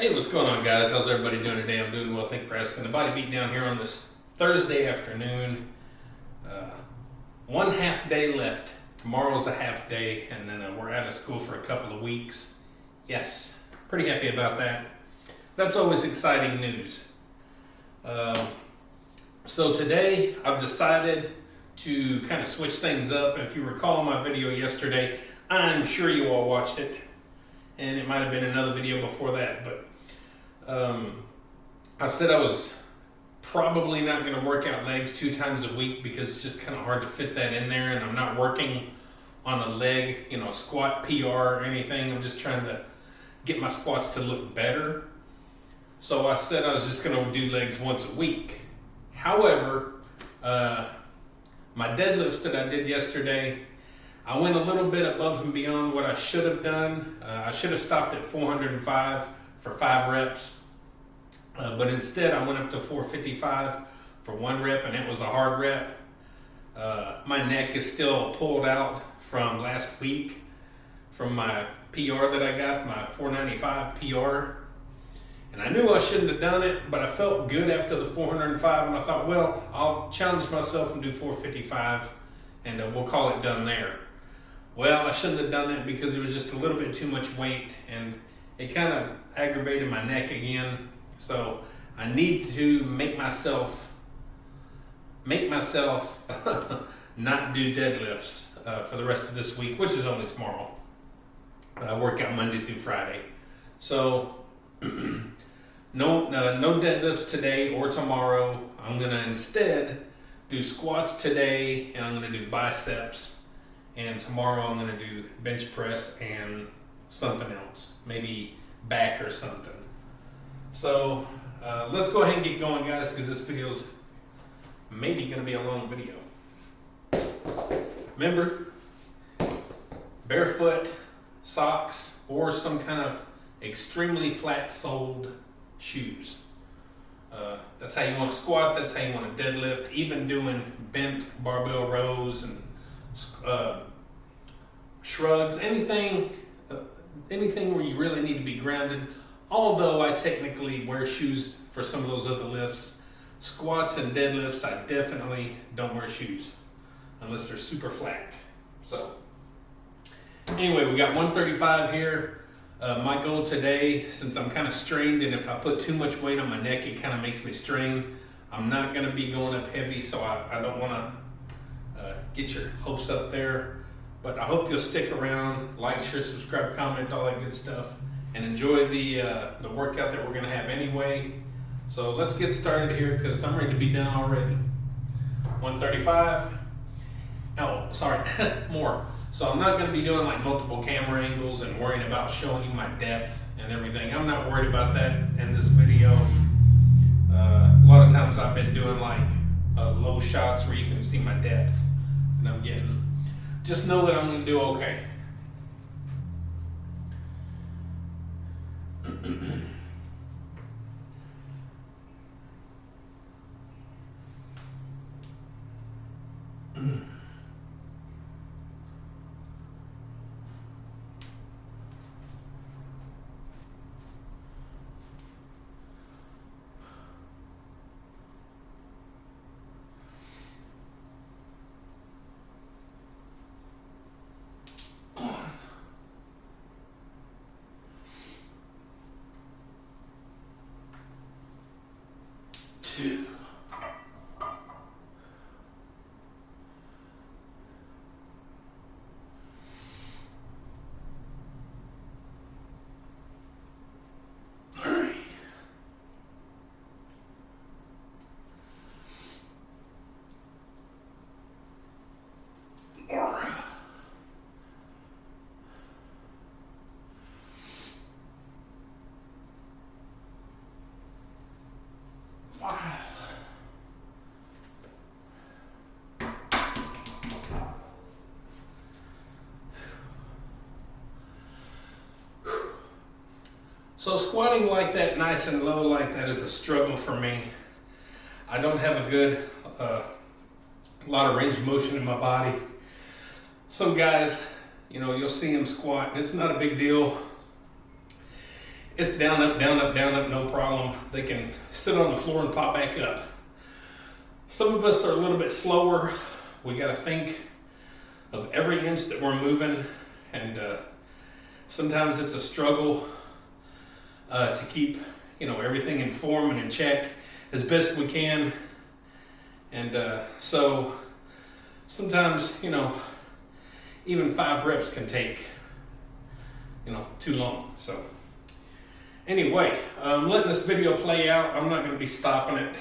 Hey, what's going on, guys? How's everybody doing today? I'm doing well, thank you for asking. The Body Beat down here on this Thursday afternoon. One half day left. Tomorrow's a half day, and then we're out of school for a couple of weeks. Yes, pretty happy about that. That's always exciting news. So today I've decided to kind of switch things up. If you recall my video yesterday, I'm sure you all watched it, and it might have been another video before that, but I said I was probably not going to work out legs 2 times a week because it's just kind of hard to fit that in there, and I'm not working on a leg, squat PR or anything. I'm just trying to get my squats to look better. So I said I was just going to do legs once a week. However, my deadlifts that I did yesterday, I went a little bit above and beyond what I should have done. I should have stopped at 405 for 5 reps, but instead I went up to 455 for 1 rep, and it was a hard rep. My neck is still pulled out from last week from my PR that I got, my 495 PR. And I knew I shouldn't have done it, but I felt good after the 405, and I thought, well, I'll challenge myself and do 455, and we'll call it done there. Well, I shouldn't have done that because it was just a little bit too much weight, and it kind of aggravated my neck again. So I need to make myself not do deadlifts for the rest of this week, which is only tomorrow. I work out Monday through Friday. So no deadlifts today or tomorrow. I'm gonna instead do squats today, and I'm gonna do biceps, and tomorrow I'm gonna do bench press and something else, maybe back or something. So let's go ahead and get going, guys, because this video's maybe gonna be a long video. Remember, barefoot socks or some kind of extremely flat-soled shoes. That's how you want to squat, that's how you want to deadlift, even doing bent barbell rows and shrugs, anything where you really need to be grounded. Although I technically wear shoes for some of those other lifts, squats and deadlifts, I definitely don't wear shoes unless they're super flat. So anyway, we got 135 here. My goal today, since I'm kind of strained, and if I put too much weight on my neck, it kind of makes me strain. I'm not going to be going up heavy, so I don't want to get your hopes up there. But I hope you'll stick around, like, share, subscribe, comment, all that good stuff, and enjoy the workout that we're going to have anyway. So let's get started here because I'm ready to be done already. 135. Oh, sorry, more. So I'm not going to be doing like multiple camera angles and worrying about showing you my depth and everything. I'm not worried about that in this video. A lot of times I've been doing like low shots where you can see my depth, and I'm getting. Just know that I'm going to do okay. Two. Three. 4. 5. So squatting like that, nice and low like that, is a struggle for me. I don't have a lot of range of motion in my body. Some guys, you'll see them squat. It's not a big deal. it's down, up, down, up, down, up, no problem. They can sit on the floor and pop back up. Some of us are a little bit slower. We got to think of every inch that we're moving, and sometimes it's a struggle to keep, everything in form and in check as best we can. And so sometimes, even 5 reps can take, too long. So anyway, I'm letting this video play out. I'm not going to be stopping it.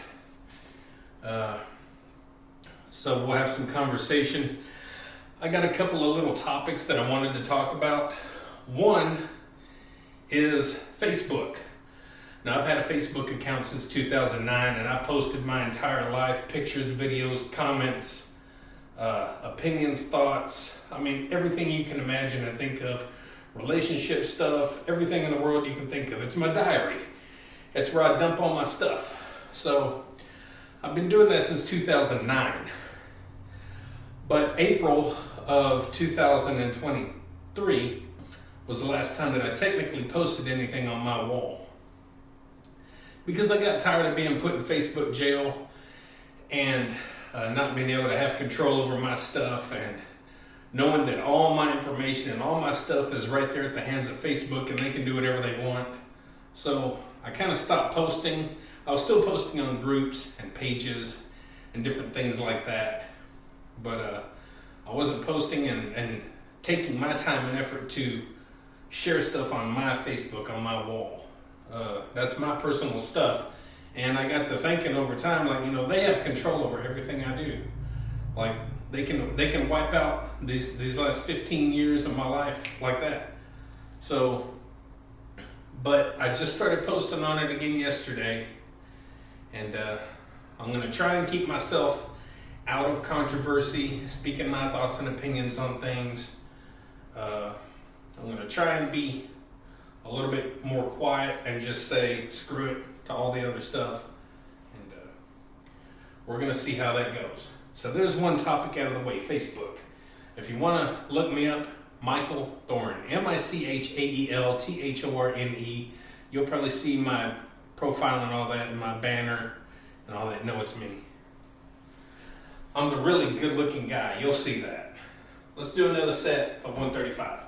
So we'll have some conversation. I got a couple of little topics that I wanted to talk about. One is Facebook. Now, I've had a Facebook account since 2009, and I've posted my entire life, pictures, videos, comments, opinions, thoughts. I mean, everything you can imagine and think of, relationship stuff, everything in the world you can think of. It's my diary. It's where I dump all my stuff. So I've been doing that since 2009. But April of 2023 was the last time that I technically posted anything on my wall. Because I got tired of being put in Facebook jail and not being able to have control over my stuff, and knowing that all my information and all my stuff is right there at the hands of Facebook and they can do whatever they want. So I kind of stopped posting. I was still posting on groups and pages and different things like that, but I wasn't posting and taking my time and effort to share stuff on my Facebook, on my wall. That's my personal stuff. And I got to thinking over time, they have control over everything I do. Like, they can wipe out these last 15 years of my life like that. So, but I just started posting on it again yesterday. And I'm going to try and keep myself out of controversy, speaking my thoughts and opinions on things. I'm going to try and be a little bit more quiet and just say screw it to all the other stuff. And we're going to see how that goes. So there's one topic out of the way, Facebook. If you want to look me up, Michael Thorne, MichaelThorne. You'll probably see my profile and all that, and my banner and all that. No, it's me. I'm the really good looking guy. You'll see that. Let's do another set of 135.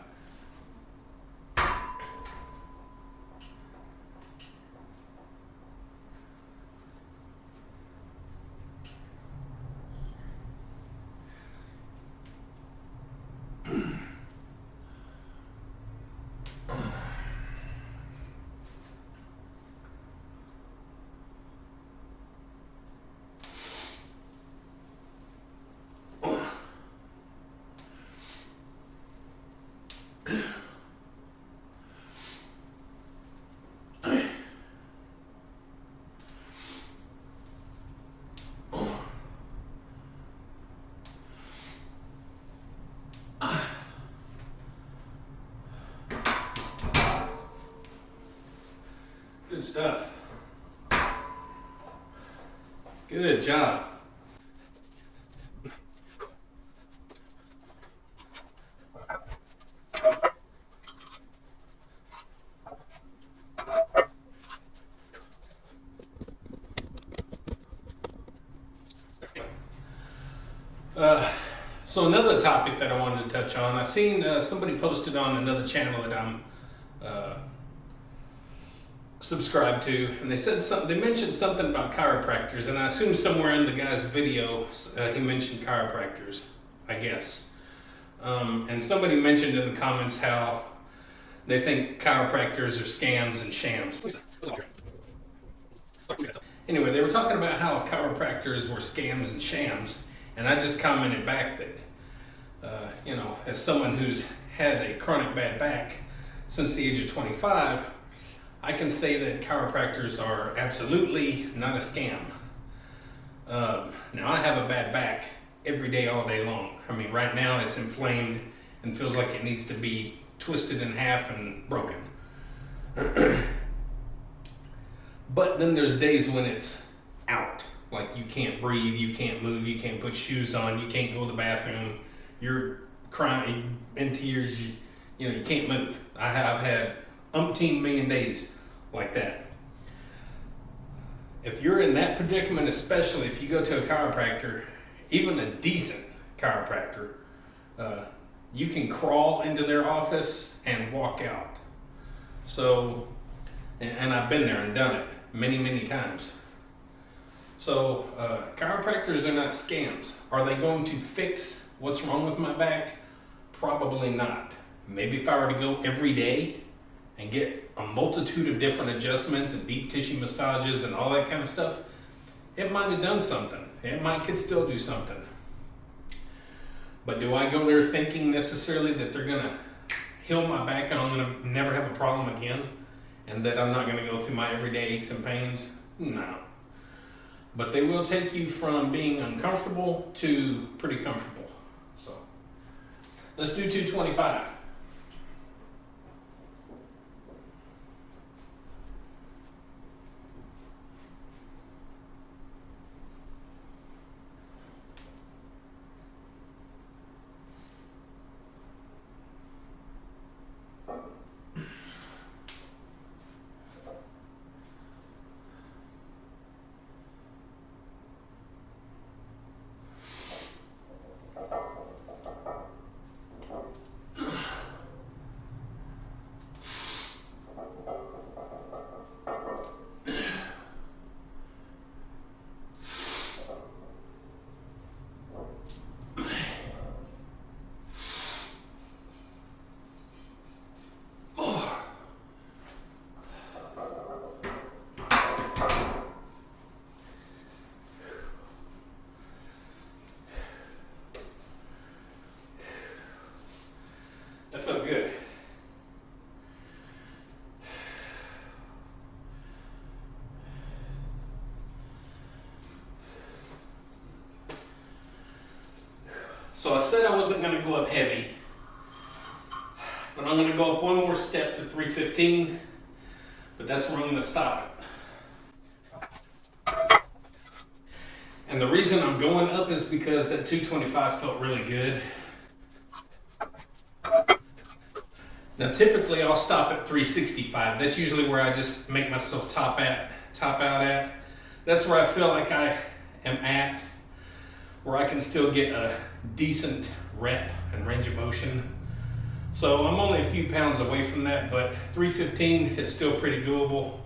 Good stuff. Good job. So another topic that I wanted to touch on, I seen somebody posted on another channel that I'm subscribed to, and they said something. They mentioned something about chiropractors, and I assume somewhere in the guy's video he mentioned chiropractors, I guess. And somebody mentioned in the comments how they think chiropractors are scams and shams. Anyway, they were talking about how chiropractors were scams and shams, and I just commented back that, as someone who's had a chronic bad back since the age of 25, I can say that chiropractors are absolutely not a scam. Now, I have a bad back every day, all day long. I mean, right now it's inflamed and feels like it needs to be twisted in half and broken. But then there's days when it's out. Like, you can't breathe, you can't move, you can't put shoes on, you can't go to the bathroom, you're crying in tears, you can't move. I've had umpteen million days like that. If you're in that predicament, especially if you go to a chiropractor, even a decent chiropractor, you can crawl into their office and walk out. So, and I've been there and done it many, many times. So, chiropractors are not scams. Are they going to fix what's wrong with my back? Probably not. Maybe if I were to go every day and get a multitude of different adjustments and deep tissue massages and all that kind of stuff, it might have done something. Could still do something. But do I go there thinking necessarily that they're gonna heal my back and I'm gonna never have a problem again? And that I'm not gonna go through my everyday aches and pains? No. But they will take you from being uncomfortable to pretty comfortable. So let's do 225. That felt good. So I said I wasn't going to go up heavy, but I'm going to go up one more step to 315, but that's where I'm going to stop it. And the reason I'm going up is because that 225 felt really good. Now typically I'll stop at 365. That's usually where I just make myself top out at. That's where I feel like I am at, where I can still get a decent rep and range of motion. So I'm only a few pounds away from that, but 315 is still pretty doable.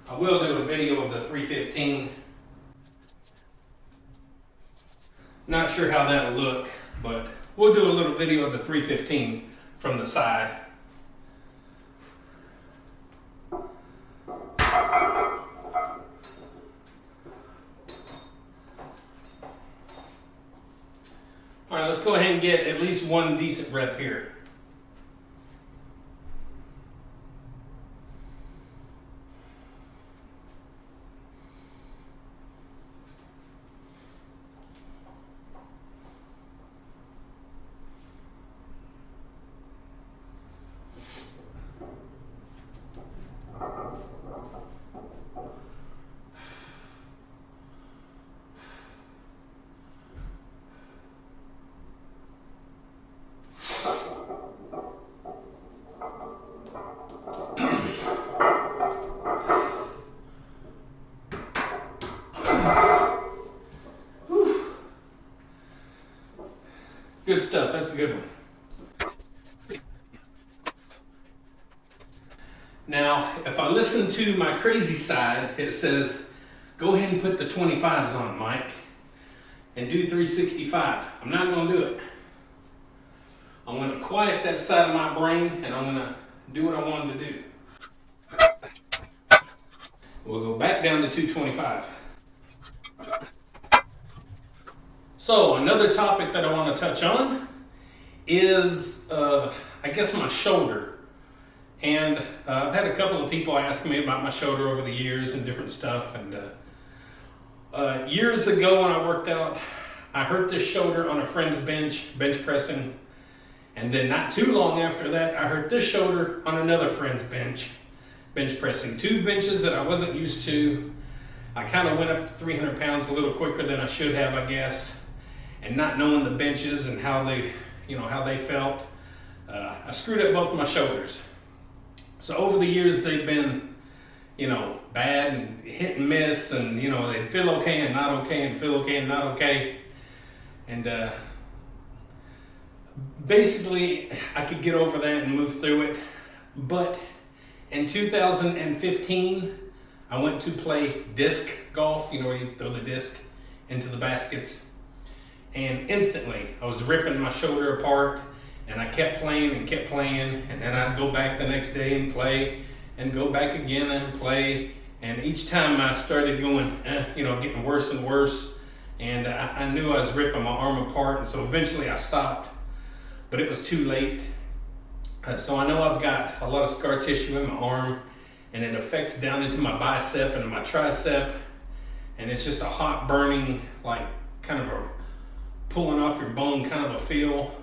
I will do a video of the 315. Not sure how that'll look, but we'll do a little video of the 315 from the side. All right, let's go ahead and get at least one decent rep here. Good stuff, that's a good one. Now, if I listen to my crazy side, it says, go ahead and put the 25s on, Mike, and do 365. I'm not gonna do it. I'm gonna quiet that side of my brain and I'm gonna do what I wanted to do. We'll go back down to 225. So another topic that I want to touch on is, I guess, my shoulder. And I've had a couple of people ask me about my shoulder over the years and different stuff. And years ago when I worked out, I hurt this shoulder on a friend's bench pressing. And then not too long after that, I hurt this shoulder on another friend's bench pressing. Two benches that I wasn't used to. I kind of went up to 300 pounds a little quicker than I should have, I guess. And not knowing the benches and how they, how they felt. I screwed up both my shoulders. So over the years, they've been, bad and hit and miss, and, they'd feel okay and not okay and feel okay and not okay. And basically, I could get over that and move through it. But in 2015, I went to play disc golf, where you throw the disc into the baskets. And instantly, I was ripping my shoulder apart, and I kept playing, and then I'd go back the next day and play, and go back again and play. And each time I started going, getting worse and worse, and I knew I was ripping my arm apart, and so eventually I stopped, but it was too late. So I know I've got a lot of scar tissue in my arm, and it affects down into my bicep and my tricep, and it's just a hot burning, like kind of a pulling off your bone kind of a feel,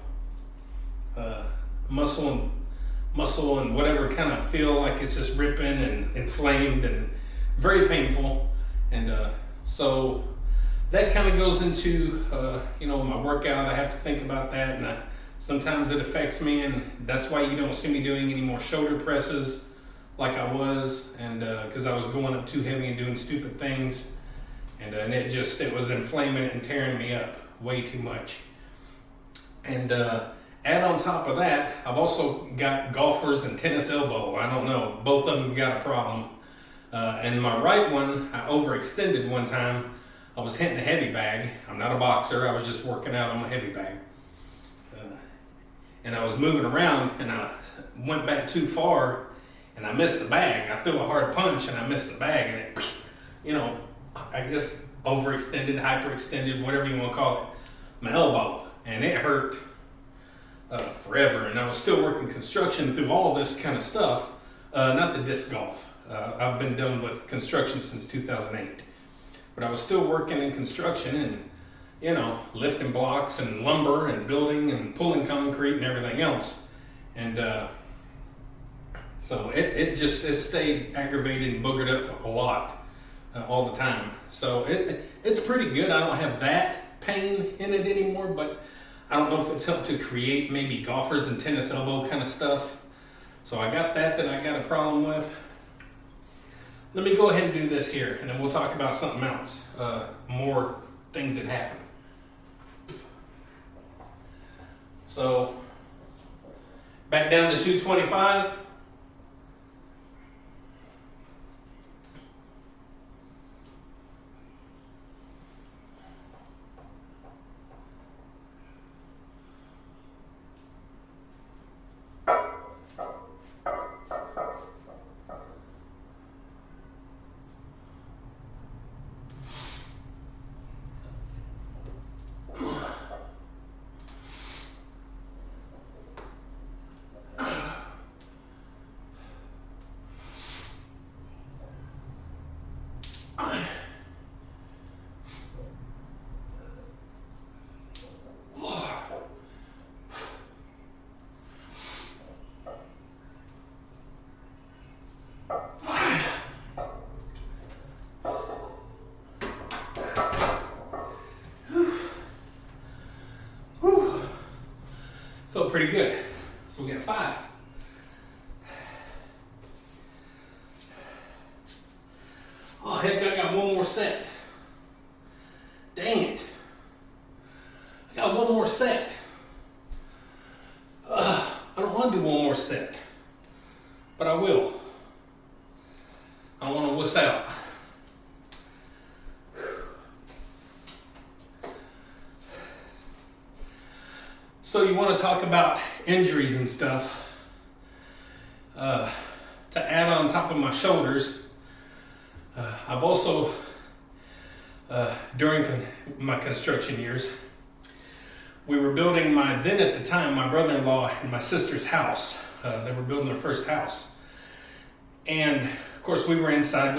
muscle and whatever kind of feel, like it's just ripping and inflamed and very painful. And so that kind of goes into my workout. I have to think about that, and sometimes it affects me, and that's why you don't see me doing any more shoulder presses like I was, and because I was going up too heavy and doing stupid things, and it was inflaming and tearing me up way too much. And add on top of that, I've also got golfers and tennis elbow. I don't know, both of them got a problem. And my right one, I overextended one time. I was hitting a heavy bag. I'm not a boxer, I was just working out on my heavy bag. And I was moving around, and I went back too far, and I missed the bag. I threw a hard punch, and I missed the bag, and it, I guess overextended, hyperextended, whatever you want to call it, my elbow. And it hurt forever. And I was still working construction through all this kind of stuff, not the disc golf. I've been done with construction since 2008. But I was still working in construction and, lifting blocks and lumber and building and pulling concrete and everything else. And so it stayed aggravated and boogered up a lot all the time. So it's pretty good. I don't have that pain in it anymore, but I don't know if it's helped to create maybe golfers and tennis elbow kind of stuff. So I got that I got a problem with. Let me go ahead and do this here, and then we'll talk about something else, more things that happen. So back down to 225. Felt pretty good. So we got 5. Oh heck, I got one more set. Dang it. I got one more set. I don't want to do one more set, but I will. I don't want to wuss out. So you want to talk about injuries and stuff. To add on top of my shoulders, I've also, during my construction years, we were building then at the time, my brother-in-law and my sister's house. They were building their first house. And of course we were inside.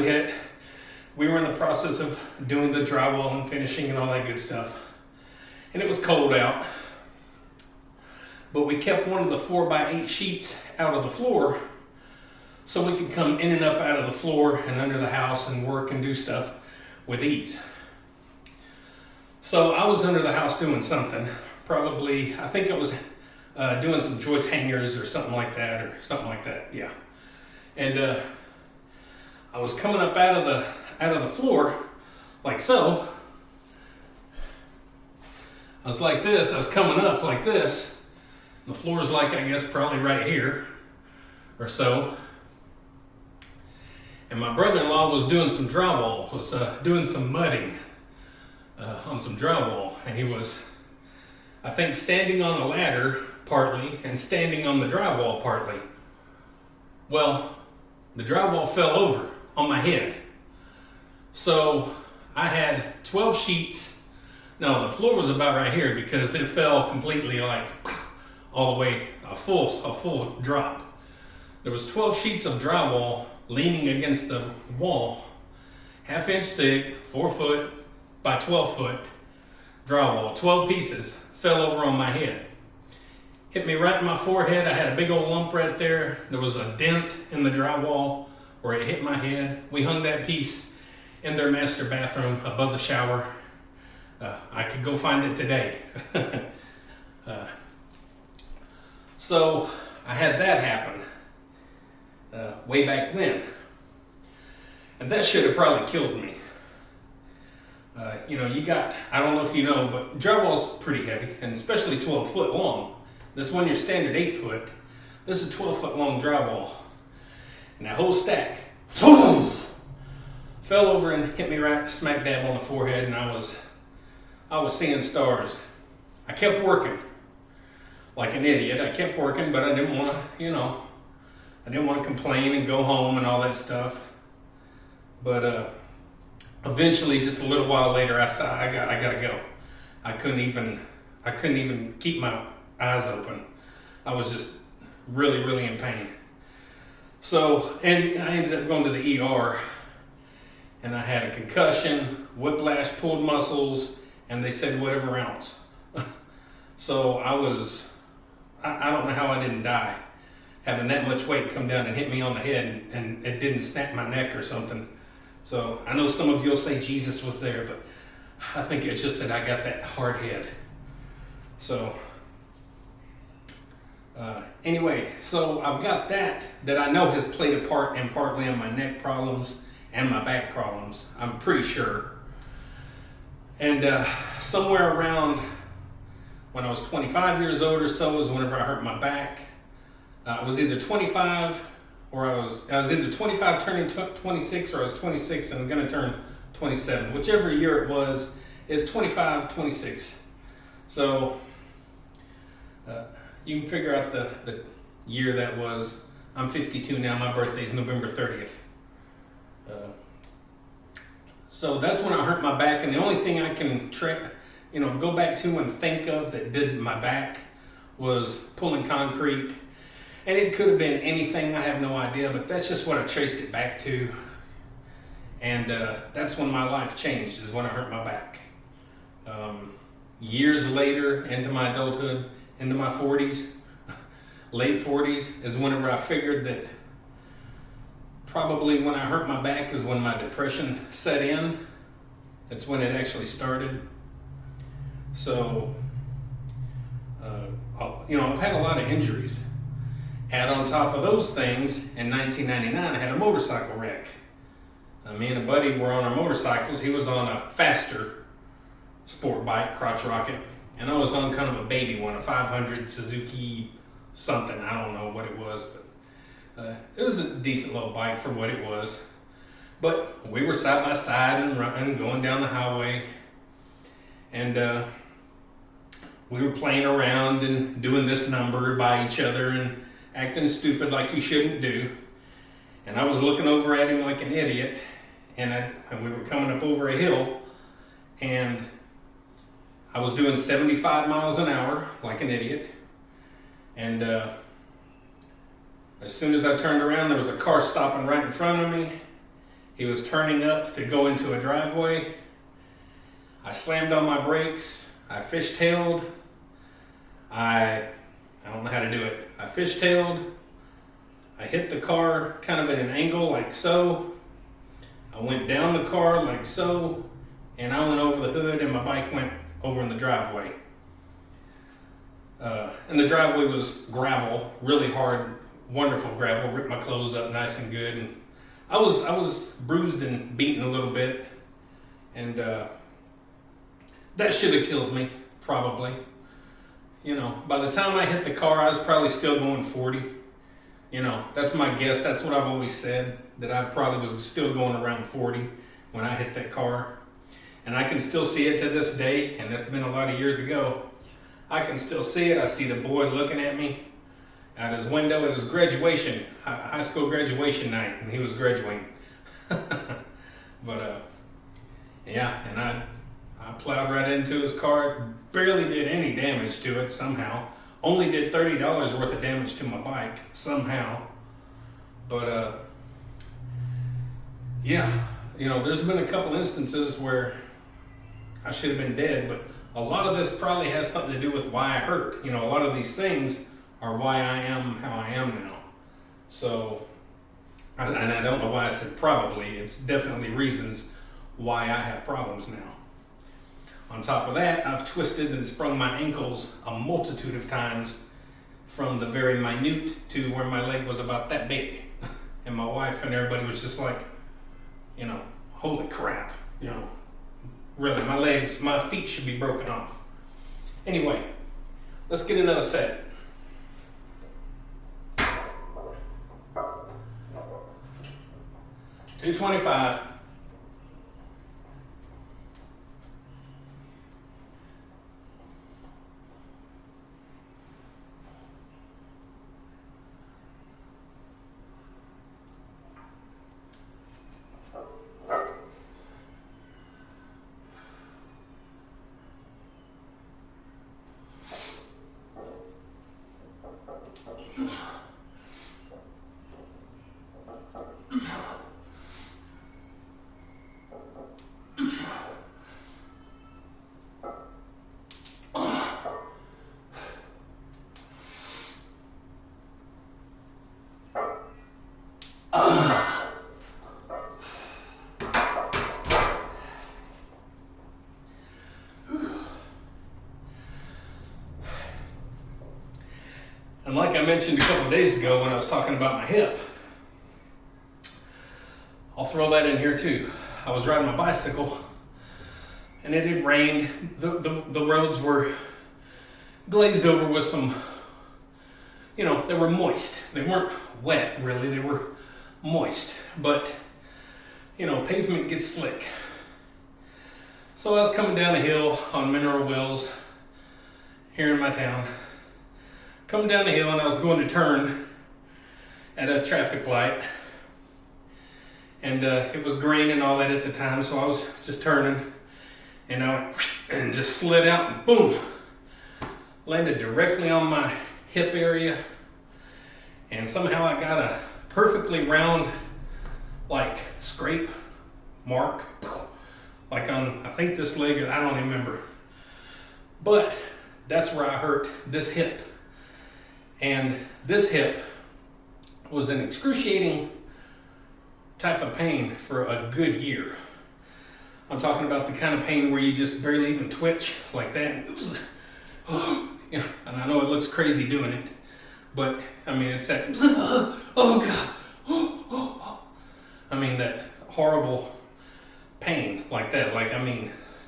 We were in the process of doing the drywall and finishing and all that good stuff. And it was cold out. But we kept one of the 4x8 sheets out of the floor so we could come in and up out of the floor and under the house and work and do stuff with ease. So I was under the house doing something. Probably, I think I was doing some joist hangers or something like that, yeah. And I was coming up out of the floor like so. I was like this. I was coming up like this. The floor's like, I guess, probably right here or so. And my brother-in-law was doing some drywall, was doing some mudding on some drywall. And he was, I think, standing on the ladder partly and standing on the drywall partly. Well, the drywall fell over on my head. So I had 12 sheets. No, the floor was about right here because it fell completely like all the way, a full drop. There was 12 sheets of drywall leaning against the wall, 1/2 inch thick, 4 foot by 12 foot drywall. 12 pieces fell over on my head. Hit me right in my forehead. I had a big old lump right there. There was a dent in the drywall where it hit my head. We hung that piece in their master bathroom above the shower. I could go find it today. So I had that happen way back then. And that should have probably killed me. You got, I don't know if you know, but drywall's pretty heavy, and especially 12 foot long. This one, your standard 8 foot. This is 12 foot long drywall. And that whole stack fell over and hit me right smack dab on the forehead, and I was seeing stars. I kept working like an idiot. I kept working, but I didn't want to, I didn't want to complain and go home and all that stuff. But eventually, just a little while later, I said, I gotta go. I couldn't even keep my eyes open. I was just really, really in pain. So, and I ended up going to the ER, and I had a concussion, whiplash, pulled muscles, and they said whatever else. So I don't know how I didn't die, having that much weight come down and hit me on the head, and it didn't snap my neck or something. So I know some of you'll say Jesus was there, but I think it's just that I got that hard head. So anyway, so I've got that I know has played a part and partly in my neck problems and my back problems, I'm pretty sure. And somewhere around when I was 25 years old or so is whenever I hurt my back. I was either 25 or I was either 25 turning 26, or I was 26 and I'm going to turn 27. Whichever year it was, is 25, 26. So you can figure out the year that was. I'm 52 now. My birthday's November 30th. So that's when I hurt my back, and the only thing I can go back to and think of that did my back was pulling concrete. And it could have been anything, I have no idea, but that's just what I traced it back to. And that's when my life changed, is when I hurt my back. Years later, into my adulthood, into my 40s, late 40s, is whenever I figured that probably when I hurt my back is when my depression set in. That's when it actually started. So, I've had a lot of injuries. Add on top of those things, in 1999, I had a motorcycle wreck. Me and a buddy were on our motorcycles. He was on a faster sport bike, crotch rocket, and I was on kind of a baby one, a 500 Suzuki something. I don't know what it was, but it was a decent little bike for what it was. But we were side by side and running, going down the highway, and we were playing around and doing this number by each other and acting stupid like you shouldn't do. And I was looking over at him like an idiot, and we were coming up over a hill, and I was doing 75 miles an hour like an idiot. And as soon as I turned around, there was a car stopping right in front of me. He was turning up to go into a driveway. I slammed on my brakes. I fishtailed. I don't know how to do it. I fishtailed. I hit the car kind of at an angle like so. I went down the car like so, and I went over the hood, and my bike went over in the driveway. And the driveway was gravel, really hard, wonderful gravel. Ripped my clothes up nice and good, and I was bruised and beaten a little bit, and that should have killed me probably. By the time I hit the car, I was probably still going 40. That's my guess. That's what I've always said, that I probably was still going around 40 when I hit that car. And I can still see it to this day, and that's been a lot of years ago. I can still see it. I see the boy looking at me out his window. It was graduation, high school graduation night, and he was graduating. But yeah, and I plowed right into his car, barely did any damage to it somehow. Only did $30 worth of damage to my bike somehow. But yeah, there's been a couple instances where I should have been dead, but a lot of this probably has something to do with why I hurt. A lot of these things are why I am how I am now. So, and I don't know why I said probably. It's definitely reasons why I have problems now. On top of that, I've twisted and sprung my ankles a multitude of times, from the very minute to where my leg was about that big. And my wife and everybody was just like, holy crap, really, my feet should be broken off. Anyway, let's get another set. $225. And like I mentioned a couple days ago when I was talking about my hip, I'll throw that in here too. I was riding my bicycle and it had rained. The roads were glazed over with some, they were moist. They weren't wet really, they were moist. But, pavement gets slick. So I was coming down a hill on Mineral Wells here in my town. Coming down the hill, and I was going to turn at a traffic light, and it was green and all that at the time, so I was just turning, and I just slid out and boom, landed directly on my hip area, and somehow I got a perfectly round, scrape mark, like on, I think this leg, I don't remember, but that's where I hurt this hip. And this hip was an excruciating type of pain for a good year. I'm talking about the kind of pain where you just barely even twitch like that. It was, and I know it looks crazy doing it, but it's that, oh God, that horrible pain like that.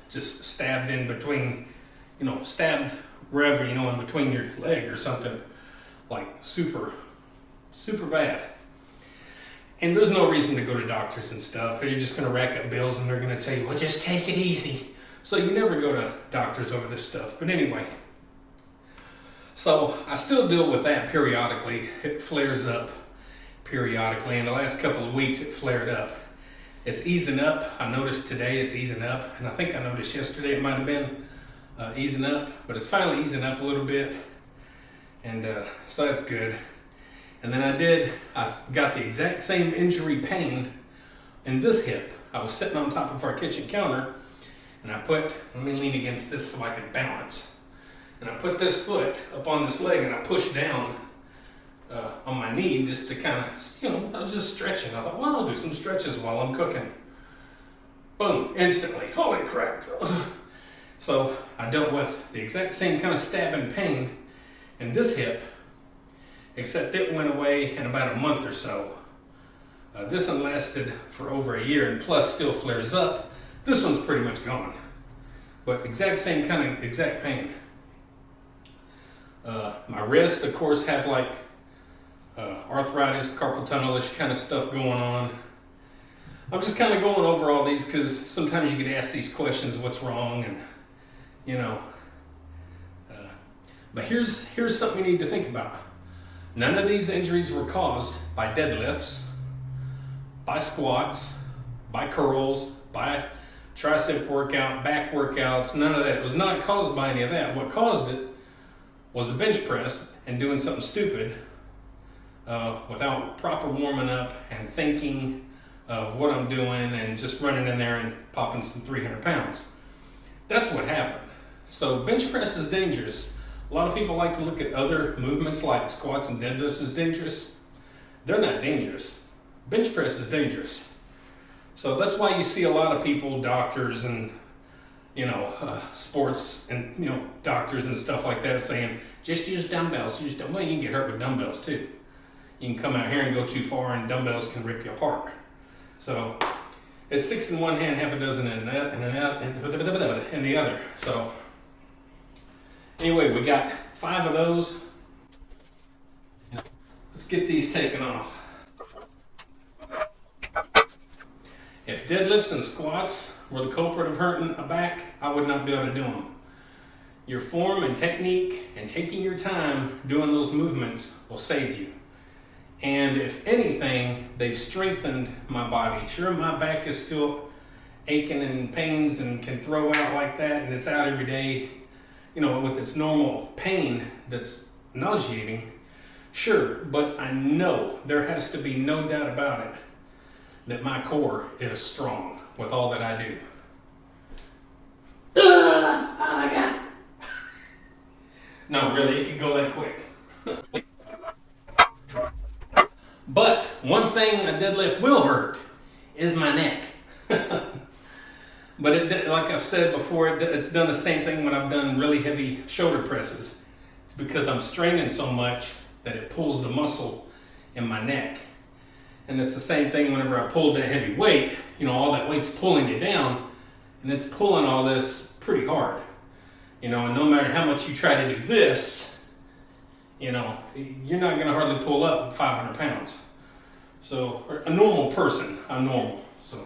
Just stabbed in between, stabbed wherever, in between your leg or something. Super, super bad. And there's no reason to go to doctors and stuff. You're just gonna rack up bills and they're gonna tell you, well, just take it easy. So you never go to doctors over this stuff. But anyway, so I still deal with that periodically. It flares up periodically. In the last couple of weeks, it flared up. It's easing up. I noticed today it's easing up. And I think I noticed yesterday it might have been easing up. But it's finally easing up a little bit. And so that's good. And then I got the exact same injury pain in this hip. I was sitting on top of our kitchen counter, and let me lean against this so I can balance. And I put this foot up on this leg, and I pushed down on my knee just to kind of, I was just stretching. I thought, well, I'll do some stretches while I'm cooking. Boom, instantly, holy crap. So I dealt with the exact same kind of stabbing pain And this hip, except it went away in about a month or so. This one lasted for over a year and plus still flares up. This one's pretty much gone. But exact same kind of exact pain. My wrists, of course, have like arthritis, carpal tunnel-ish kind of stuff going on. I'm just kind of going over all these because sometimes you get asked these questions, what's wrong, and you know. But here's something you need to think about. None of these injuries were caused by deadlifts, by squats, by curls, by tricep workout, back workouts, none of that. It was not caused by any of that. What caused it was a bench press and doing something stupid without proper warming up and thinking of what I'm doing and just running in there and popping some 300 pounds. That's what happened. So bench press is dangerous. A lot of people like to look at other movements like squats and deadlifts as dangerous. They're not dangerous. Bench press is dangerous. So that's why you see a lot of people, doctors and sports and doctors and stuff like that saying, just use dumbbells. Well, you can get hurt with dumbbells too. You can come out here and go too far and dumbbells can rip you apart. So it's 6 in one hand, half a dozen in the other. So anyway, we got 5 of those. Let's get these taken off. If deadlifts and squats were the culprit of hurting a back, I would not be able to do them. Your form and technique and taking your time doing those movements will save you. And if anything, they've strengthened my body. Sure, my back is still aching and pains and can throw out like that, and it's out every day, with its normal pain that's nauseating. Sure, but I know there has to be no doubt about it that my core is strong with all that I do. Oh my God. No, really, it can go that quick. But one thing a deadlift will hurt is my neck. But like I've said before, it's done the same thing when I've done really heavy shoulder presses. It's because I'm straining so much that it pulls the muscle in my neck. And it's the same thing whenever I pulled that heavy weight, all that weight's pulling you down, and it's pulling all this pretty hard. And no matter how much you try to do this, you're not going to hardly pull up 500 pounds. So, a normal person, I'm normal. So,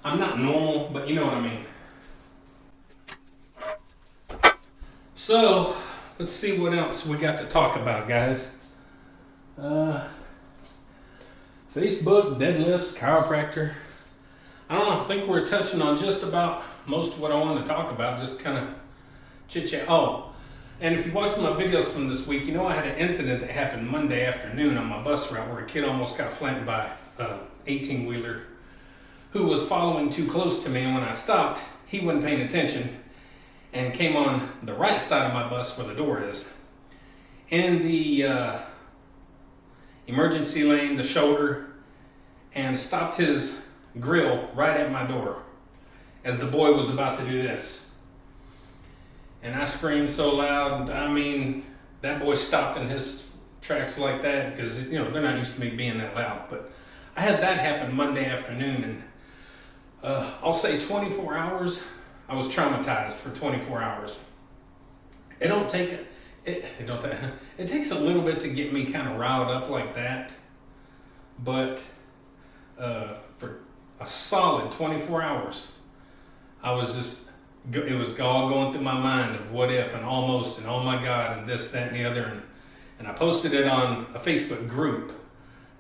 I'm not normal, but you know what I mean. So, let's see what else we got to talk about, guys. Facebook, deadlifts, chiropractor. I don't know, I think we're touching on just about most of what I want to talk about, just kind of chit-chat. Oh, and if you watched my videos from this week, I had an incident that happened Monday afternoon on my bus route where a kid almost got flattened by an 18-wheeler who was following too close to me, and when I stopped, he wasn't paying attention and came on the right side of my bus where the door is. In the emergency lane, the shoulder, and stopped his grill right at my door as the boy was about to do this. And I screamed so loud, that boy stopped in his tracks like that because, they're not used to me being that loud. But I had that happen Monday afternoon, and I'll say 24 hours, I was traumatized for 24 hours. It takes a little bit to get me kind of riled up like that, but for a solid 24 hours, it was all going through my mind of what if and almost and oh my God and this, that, and the other, and I posted it on a Facebook group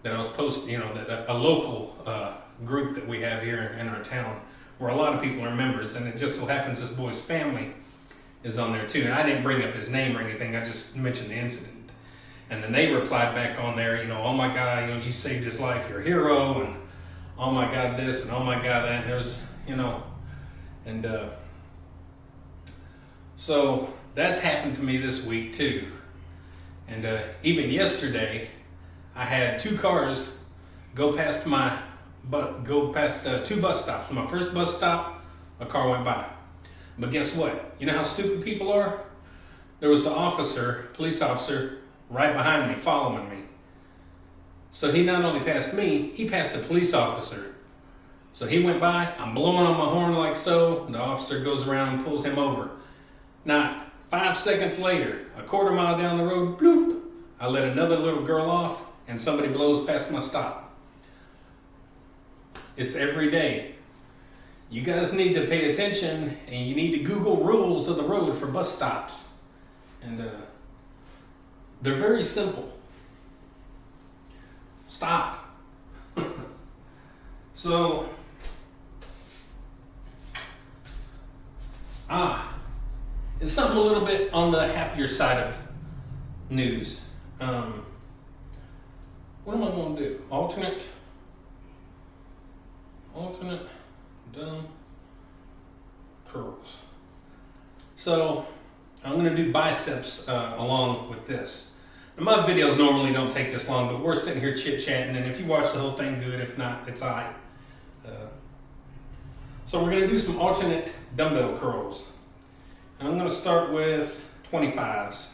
that I was posting, that a local group that we have here in our town where a lot of people are members, and it just so happens this boy's family is on there too. And I didn't bring up his name or anything, I just mentioned the incident. And then they replied back on there, oh my God, you saved his life, you're a hero, and oh my God this, and oh my God that, and there's, and so that's happened to me this week too. And even yesterday, I had 2 cars go past 2 bus stops. My first bus stop, a car went by. But guess what? You know how stupid people are? there was an officer, police officer, right behind me, following me. So he not only passed me, he passed a police officer. So he went by, I'm blowing on my horn like so, the officer goes around and pulls him over. Not 5 seconds later, a quarter mile down the road, bloop, I let another little girl off and somebody blows past my stop. It's every day. You guys need to pay attention and you need to Google rules of the road for bus stops. And they're very simple. Stop. So, it's something a little bit on the happier side of news. What am I going to do? Alternate dumb curls. So, I'm going to do biceps along with this. Now, my videos normally don't take this long, but we're sitting here chit-chatting, and if you watch the whole thing, good. If not, it's all right. So we're going to do some alternate dumbbell curls. And I'm going to start with 25s.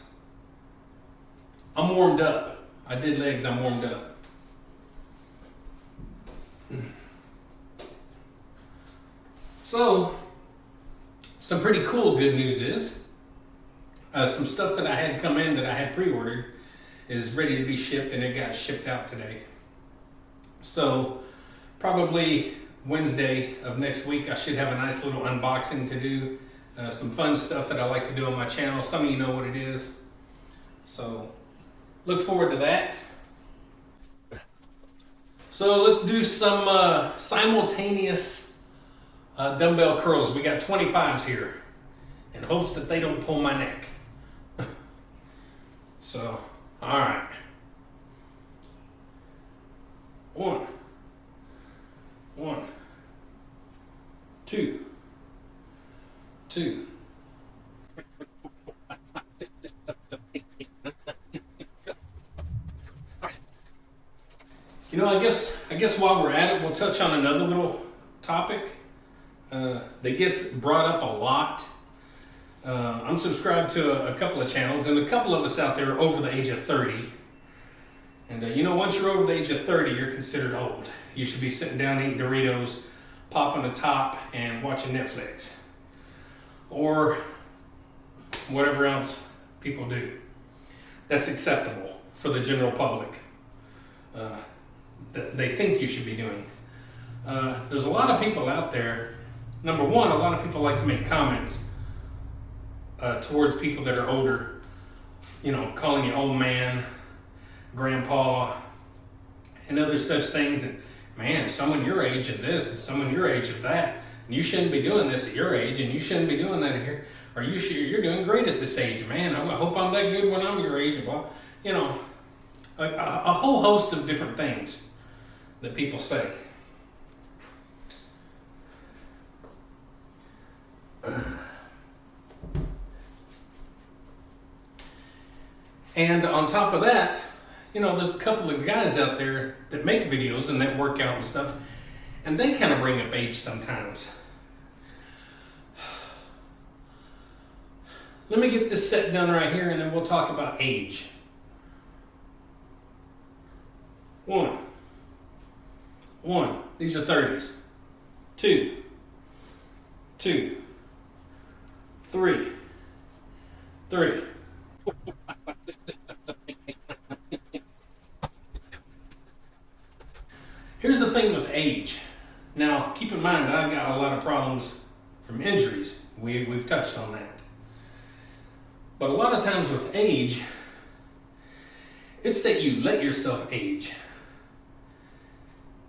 I'm warmed up. I did legs, I'm warmed up. So, some pretty cool good news is, some stuff that I had come in that I had pre-ordered is ready to be shipped, and it got shipped out today. So, probably Wednesday of next week, I should have a nice little unboxing to do. Some fun stuff that I like to do on my channel. Some of you know what it is. So, look forward to that. So, let's do some simultaneous dumbbell curls. We got 25s here in hopes that they don't pull my neck. So, all right. 1, 2, 2. You know, I guess while we're at it, we'll touch on another little topic that gets brought up a lot. I'm subscribed to a couple of channels, and a couple of us out there are over the age of 30. And you know, once you're over the age of 30, you're considered old. You should be sitting down eating Doritos, popping a top, and watching Netflix. Or whatever else people do. That's acceptable for the general public. That they think you should be doing. There's a lot of people out there. Number one, a lot of people like to make comments towards people that are older, you know, calling you old man, grandpa, and other such things. And man, someone your age of this and someone your age of that, and you shouldn't be doing this at your age, and you shouldn't be doing that here. Or you're doing great at this age, man. I hope I'm that good when I'm your age. And blah, you know, a whole host of different things that people say. And on top of that, you know, there's a couple of guys out there that make videos and that work out and stuff, and they kind of bring up age sometimes. Let me get this set done right here, and then we'll talk about age. 1. These are 30s. 2. 3. Here's the thing with age. Now, keep in mind, I've got a lot of problems from injuries. We've touched on that. But a lot of times with age, it's that you let yourself age.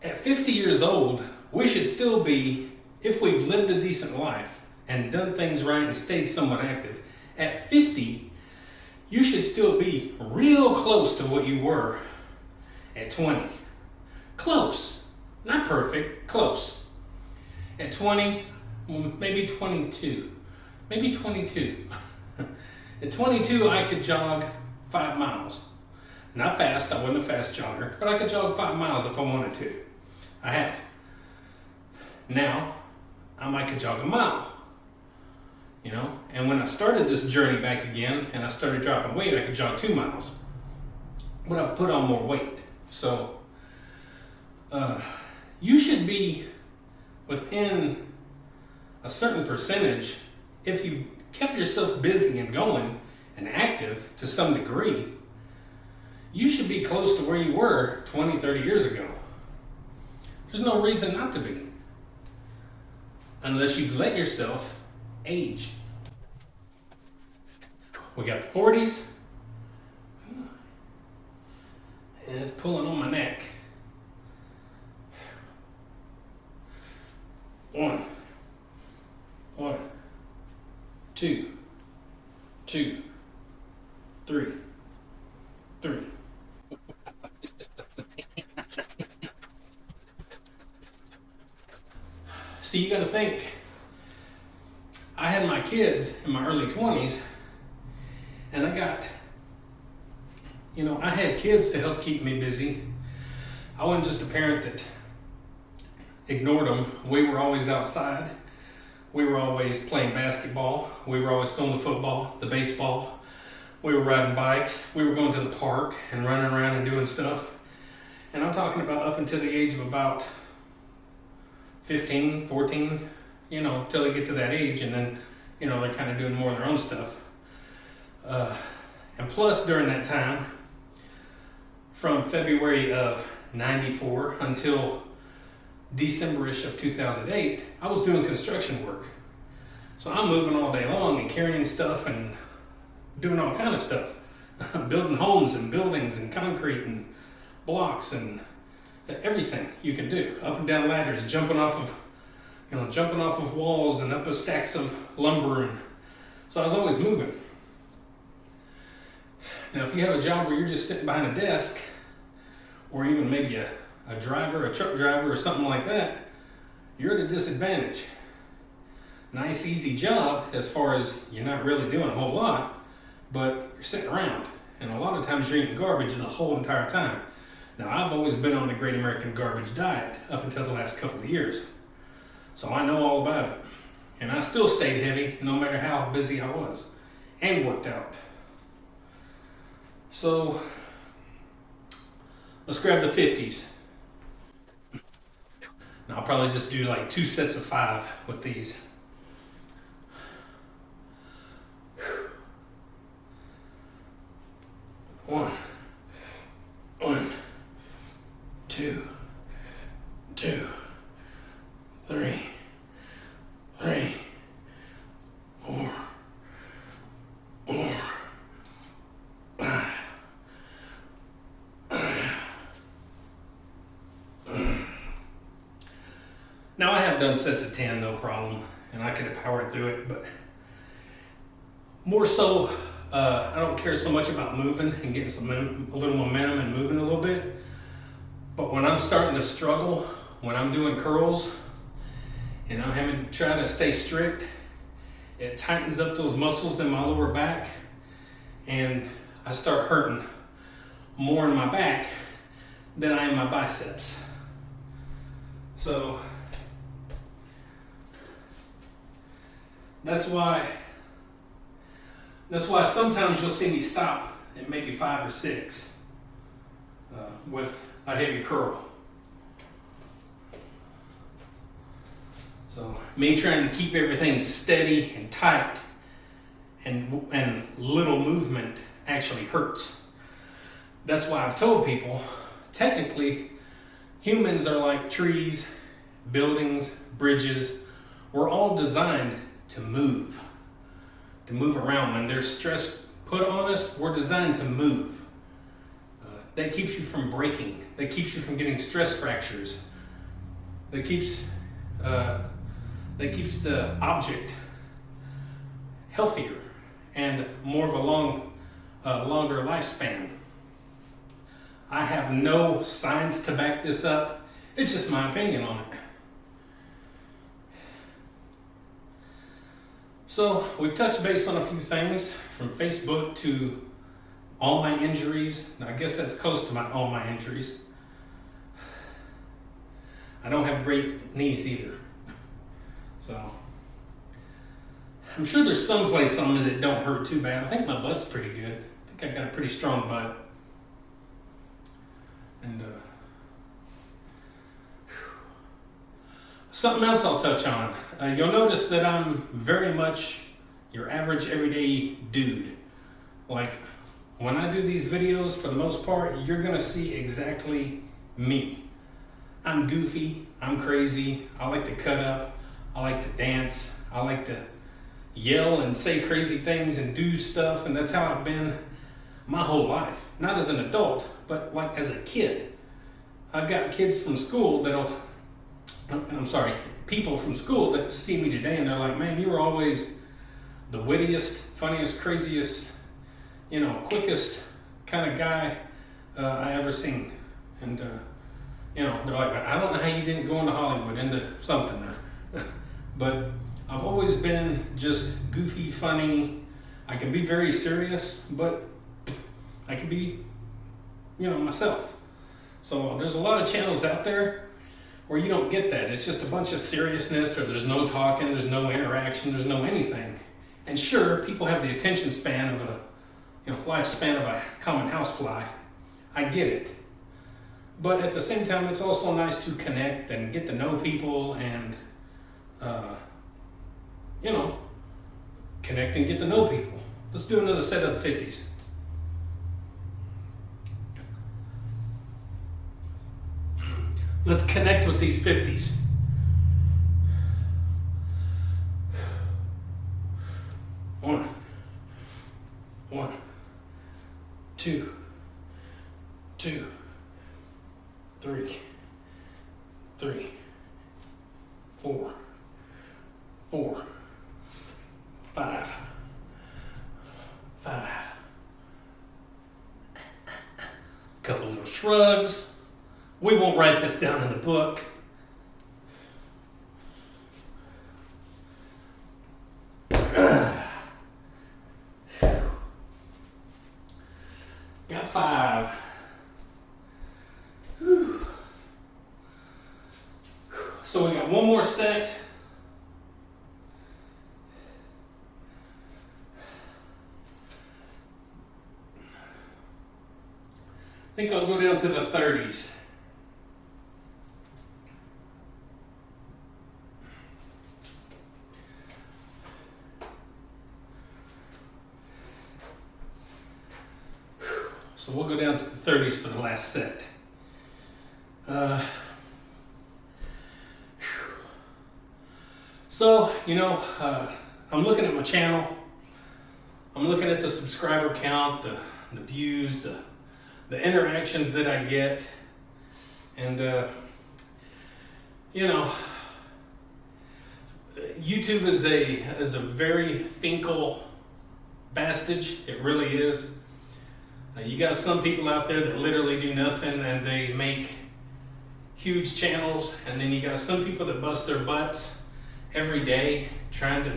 At 50 years old, we should still be, if we've lived a decent life and done things right and stayed somewhat active, at 50, you should still be real close to what you were at 20. Close. Not perfect, close. At 20, maybe 22. Maybe 22. At 22, I could jog 5 miles. Not fast, I wasn't a fast jogger, but I could jog 5 miles if I wanted to. I have. Now, I might could jog a mile. you know. And when I started this journey back again and I started dropping weight, I could jog 2 miles, but I've put on more weight. So you should be within a certain percentage. If you kept yourself busy and going and active to some degree, you should be close to where you were 20, 30 years ago. There's no reason not to be, unless you've let yourself age. We got the 40s, and it's pulling on my neck. 1, 2, 3. See, you got to think, I had my kids in my early 20s, and I had kids to help keep me busy. I wasn't just a parent that ignored them. We were always outside. We were always playing basketball. We were always throwing the football, the baseball. We were riding bikes. We were going to the park and running around and doing stuff. And I'm talking about up until the age of about 15, 14, till they get to that age, and then, they're kind of doing more of their own stuff. And plus, during that time, from February of 94 until December-ish of 2008, I was doing construction work. So I'm moving all day long and carrying stuff and doing all kind of stuff. Building homes and buildings and concrete and blocks and everything you can do. Up and down ladders, jumping off of walls and up stacks of lumber. And so I was always moving. Now, if you have a job where you're just sitting behind a desk, or even maybe a driver, a truck driver or something like that, you're at a disadvantage. Nice, easy job as far as you're not really doing a whole lot, but you're sitting around. And a lot of times you're eating garbage the whole entire time. Now, I've always been on the Great American Garbage Diet up until the last couple of years. So I know all about it. And I still stayed heavy no matter how busy I was, and worked out. So let's grab the 50s. Now, I'll probably just do like 2 sets of 5 with these. One, 2, 3, 4, 5. Now, I have done sets of 10, no problem, and I could have powered through it, but more so, I don't care so much about moving and getting a little momentum and moving a little bit. But when I'm starting to struggle, when I'm doing curls and I'm having to try to stay strict, it tightens up those muscles in my lower back, and I start hurting more in my back than I am my biceps. So that's why sometimes you'll see me stop at maybe 5 or 6 with a heavy curl. So me trying to keep everything steady and tight and little movement actually hurts. That's why I've told people, technically, humans are like trees, buildings, bridges. We're all designed to move around. When there's stress put on us, we're designed to move. That keeps you from breaking. That keeps you from getting stress fractures. That keeps the object healthier and more of a longer lifespan. I have no science to back this up. It's just my opinion on it. So we've touched base on a few things, from Facebook to all my injuries. I guess that's close to all my injuries. I don't have great knees either. So I'm sure there's some place on me that don't hurt too bad. I think my butt's pretty good. I think I got a pretty strong butt. And something else I'll touch on. You'll notice that I'm very much your average everyday dude. Like, when I do these videos, for the most part, you're gonna see exactly me. I'm goofy, I'm crazy, I like to cut up, I like to dance, I like to yell and say crazy things and do stuff, and that's how I've been my whole life. Not as an adult, but like as a kid. I've got kids from school people from school that see me today and they're like, man, you were always the wittiest, funniest, craziest, quickest kind of guy I ever seen. And, they're like, I don't know how you didn't go into Hollywood, into something. But I've always been just goofy, funny. I can be very serious, but I can be, myself. So there's a lot of channels out there where you don't get that. It's just a bunch of seriousness, or there's no talking, there's no interaction, there's no anything. And sure, people have the attention span of lifespan of a common housefly. I get it. But at the same time, it's also nice to connect and get to know people and, connect and get to know people. Let's do another set of the 50s. Let's connect with these 50s. One, two, 3, 4, 5. Couple little shrugs. We won't write this down in the book. Got 5. Whew. So we got one more set. I think I'll go down to the 30s. So we'll go down to the 30s for the last set. I'm looking at my channel. I'm looking at the subscriber count, the views, the interactions that I get. And, YouTube is a very fickle bastard. It really is. You got some people out there that literally do nothing and they make huge channels, and then you got some people that bust their butts every day trying to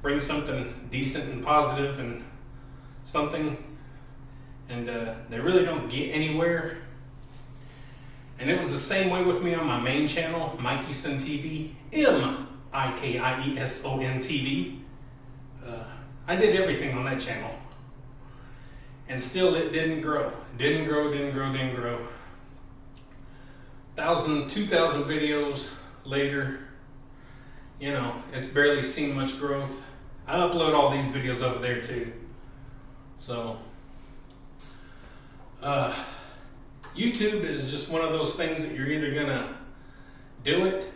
bring something decent and positive and something, and they really don't get anywhere. And it was the same way with me on my main channel, Mikeison TV, Mikeison TV. I did everything on that channel. And still it didn't grow. Didn't grow. 2,000 videos later, it's barely seen much growth. I upload all these videos over there too. So, YouTube is just one of those things that you're either gonna do it,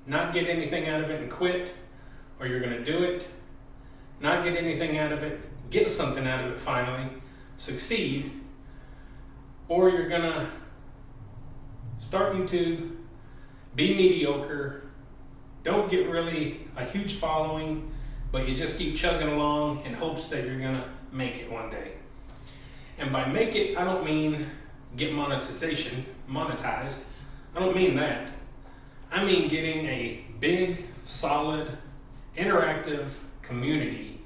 not get anything out of it and quit, or you're gonna do it, not get anything out of it, get something out of it finally, succeed, or you're gonna start YouTube, be mediocre, don't get really a huge following, but you just keep chugging along in hopes that you're gonna make it one day. And by make it, I don't mean get monetized. I don't mean that. I mean getting a big, solid, interactive community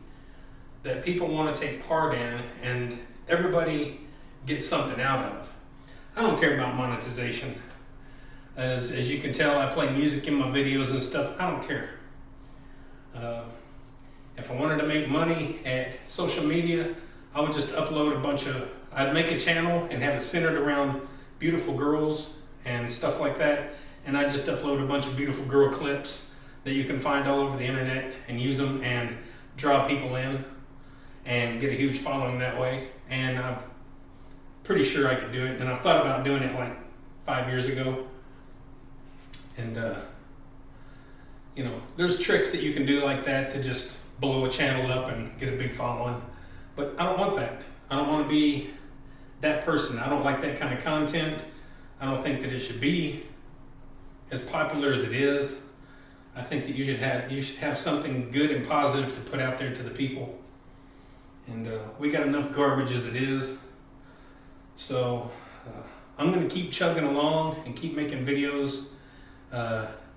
that people want to take part in and everybody gets something out of. I don't care about monetization. As you can tell, I play music in my videos and stuff. I don't care. If I wanted to make money at social media, I would just upload I'd make a channel and have it centered around beautiful girls and stuff like that. And I'd just upload a bunch of beautiful girl clips that you can find all over the internet and use them and draw people in and get a huge following that way. And I'm pretty sure I could do it. And I've thought about doing it like 5 years ago. And, there's tricks that you can do like that to just blow a channel up and get a big following. But I don't want that. I don't want to be that person. I don't like that kind of content. I don't think that it should be as popular as it is. I think that you should have something good and positive to put out there to the people. And we got enough garbage as it is. So I'm going to keep chugging along and keep making videos.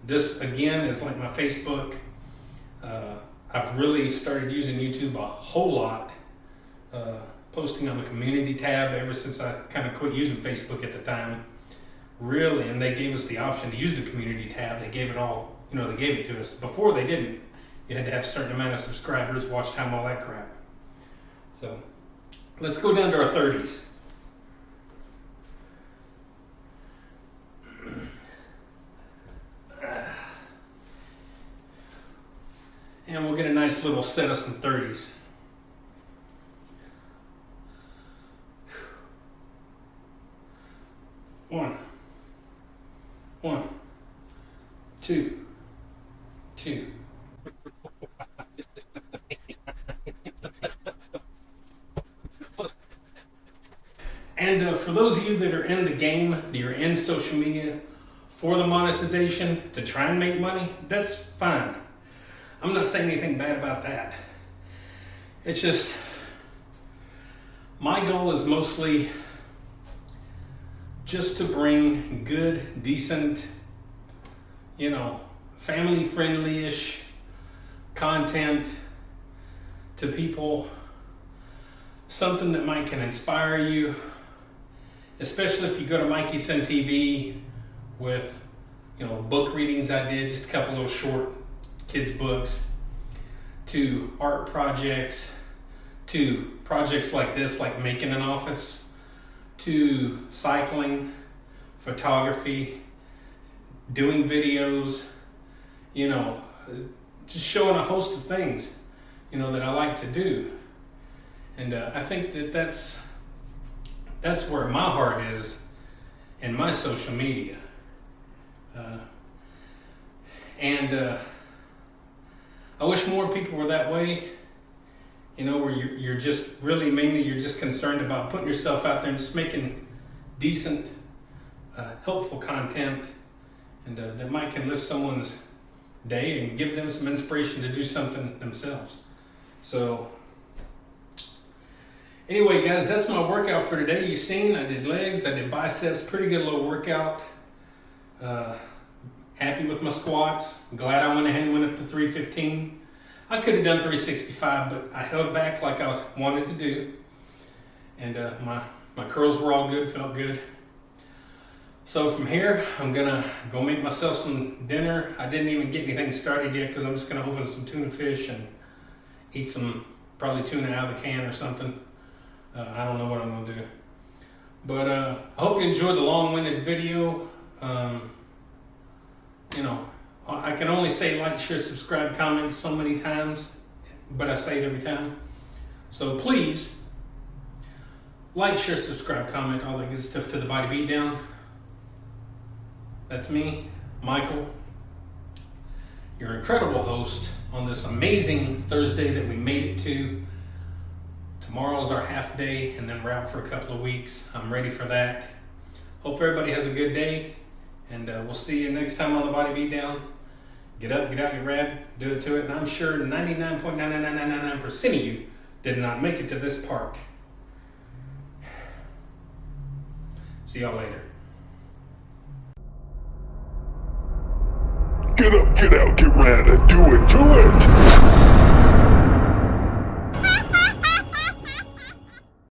This again is like my Facebook. I've really started using YouTube a whole lot, posting on the community tab ever since I kind of quit using Facebook at the time. Really, and they gave us the option to use the community tab. They gave it all, they gave it to us. Before they didn't. You had to have a certain amount of subscribers, watch time, all that crap. So let's go down to our 30s. And we'll get a nice little set of some 30s. One, two. And for those of you that are in the game, that you're in social media for the monetization to try and make money, that's fine. I'm not saying anything bad about that. It's just, my goal is mostly just to bring good, decent, family-friendly-ish content to people. Something that can inspire you, especially if you go to Mikey Sun TV with, book readings I did, just a couple little short kids' books, to art projects, to projects like this, like making an office, to cycling, photography, doing videos, just showing a host of things, that I like to do. And I think that that's where my heart is in my social media. I wish more people were that way, where you're just really mainly you're just concerned about putting yourself out there and just making decent, helpful content, and that can lift someone's day and give them some inspiration to do something themselves. So anyway, guys, that's my workout for today. You seen, I did legs, I did biceps, pretty good little workout. Happy with my squats. Glad I went ahead and went up to 315. I could have done 365, but I held back like I wanted to do. And my curls were all good, felt good. So from here, I'm gonna go make myself some dinner. I didn't even get anything started yet because I'm just gonna open some tuna fish and eat some probably tuna out of the can or something. I don't know what I'm gonna do. But I hope you enjoyed the long-winded video. I can only say like, share, subscribe, comment so many times, but I say it every time. So please, like, share, subscribe, comment, all that good stuff to the Body Beatdown. That's me, Michael, your incredible host on this amazing Thursday that we made it to. Tomorrow's our half day, and then we're out for a couple of weeks. I'm ready for that. Hope everybody has a good day, and we'll see you next time on the Body Beatdown. Get up, get out, get rad, do it to it, and I'm sure 99.99999% of you did not make it to this part. See y'all later. Get up, get out, get rad, and do it to it!